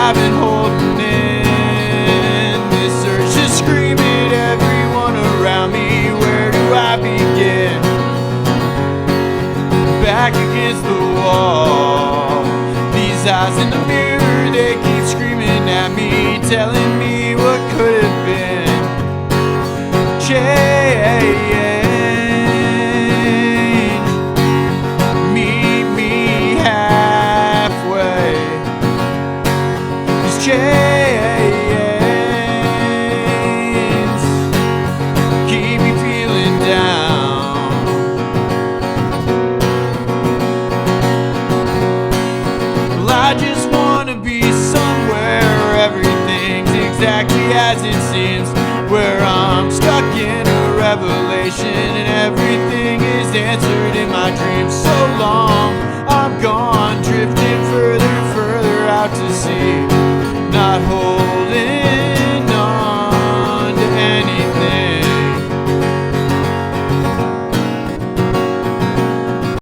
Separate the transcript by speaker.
Speaker 1: I've been holding in. This urge to scream at everyone around me. Where do I begin? Back against the wall. These eyes in the mirror, they keep screaming at me, telling me what could have been. Change. Meet me halfway. 'Cause chains keep me feeling down. Well, I just wanna be somewhere where everything's exactly as it seems, where I'm stuck in a revelation and everything is answered in my dreams. So long I'm gone.